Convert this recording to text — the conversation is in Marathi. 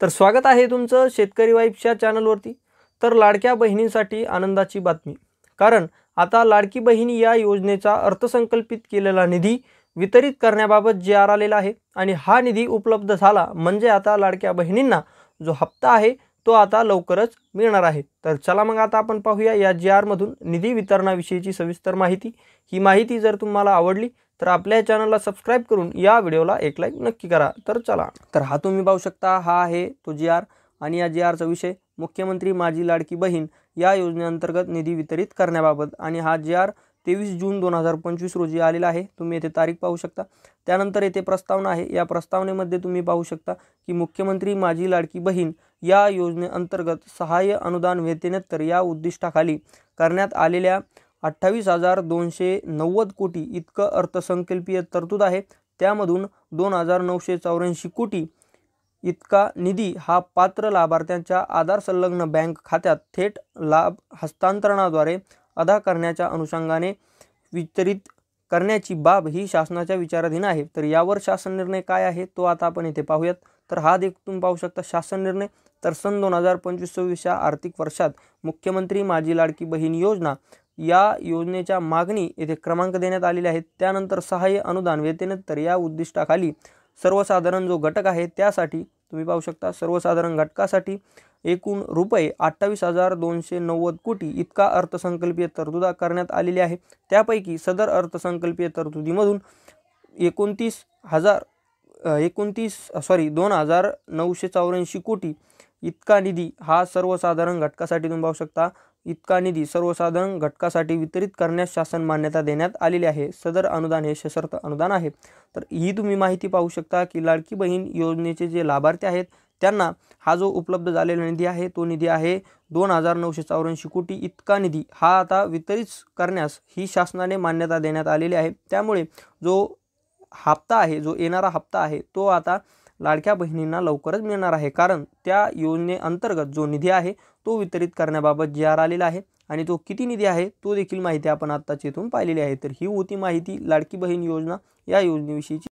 तर स्वागत आहे तुमचं शेतकरी वाईब्सच्या चॅनलवरती। तर लाडक्या बहिणींसाठी आनंदाची बातमी, कारण आता लाडकी बहीण या योजनेचा अर्थसंकल्पित केलेला निधी वितरित करण्याबाबत जी.आर. आलेला आहे आणि हा निधी उपलब्ध झाला म्हणजे आता लाडक्या बहिणींना जो हप्ता आहे तो आता लवकरच मिळणार आहे। तर चला मग आता आपण पाहूया या जी.आर. मधून निधी वितरणाविषयीची सविस्तर माहिती। ही माहिती जर तुम्हाला आवडली तर आपल्या चॅनलला सबस्क्राइब करून या व्हिडिओला एक लाईक नक्की करा। तर चला, तर हा तुम्ही पाहू शकता, हा आहे तो जी.आर. आणि या जी.आरचा विषय मुख्यमंत्री माझी लाडकी बहीण या योजनेअंतर्गत निधी वितरित करण्याबाबत, आणि हा जी.आर. 23 जून 2025 रोजी आलेला आहे। तुम्ही येथे तारीख पाहू शकता। त्यानंतर येथे प्रस्तावना आहे। या प्रस्तावनेमध्ये तुम्ही पाहू शकता की मुख्यमंत्री माझी लाडकी बहीण या योजनेअंतर्गत सहाय्य अनुदान वेतनेतर या उद्दिष्टाखाली करण्यात आलेल्या 28,290 कोटी इतकं अर्थसंकल्पीय तरतूद आहे। त्यामधून 2,984 कोटी इतका निधी हा पात्र लाभार्थ्यांच्या आधार संलग्न बँक खात्यात थेट लाभ हस्तांतरणाद्वारे अदा करण्याच्या अनुषंगाने वितरित करण्याची बाब ही शासनाच्या विचाराधीन आहे। तर यावर शासन निर्णय काय आहे तो आता आपण इथे पाहूयात। तर हा देखील पाहू शकता शासन निर्णय। तर सन 2025-26 या आर्थिक वर्षात मुख्यमंत्री माझी लाडकी बहीण योजना या योजनेच्या मागणी येथे क्रमांक देण्यात आलेले आहेत। त्यानंतर सहाय्य अनुदान वेतनेतर या उद्दिष्टाखाली सर्वसाधारण जो घटक आहे त्यासाठी तुम्ही पाहू शकता, सर्वसाधारण घटकासाठी एकूण रुपये 28,290 कोटी इतका अर्थसंकल्पीय तरतूद करण्यात आलेली आहे। त्यापैकी सदर अर्थसंकल्पीय तरतुदीमधून 2,984 कोटी इतका निधी हा सर्वसाधारण घटकासाठी तुम्ही पाहू शकता, इतका निधी सर्वसाधारण घटकासाठी वितरित करण्यास शासन मान्यता देण्यात आलेली आहे। सदर अनुदान हे सशर्त अनुदान आहे। तर ही तुम्ही माहिती पाहू शकता की लाडकी बहीण योजनेचे जे लाभार्थी आहेत त्यांना हा जो उपलब्ध झालेला निधी आहे तो निधी आहे 2,984 कोटी इतका निधी हा आता वितरित करण्यास ही शासनाने मान्यता देण्यात आलेली आहे। त्यामुळे जो हप्ता आहे, जो येणारा हप्ता आहे तो आता लाडक्या बहिणींना लवकरच मिळणार आहे, कारण त्या योजनेअंतर्गत जो निधी आहे तो वितरित करण्याबाबत जी.आर. आलेला आहे आणि तो किती निधी आहे तो देखील माहिती आपण आत्ताच इथून पाहिलेली आहे। तर ही होती माहिती लाडकी बहीण योजना या योजनेविषयीची।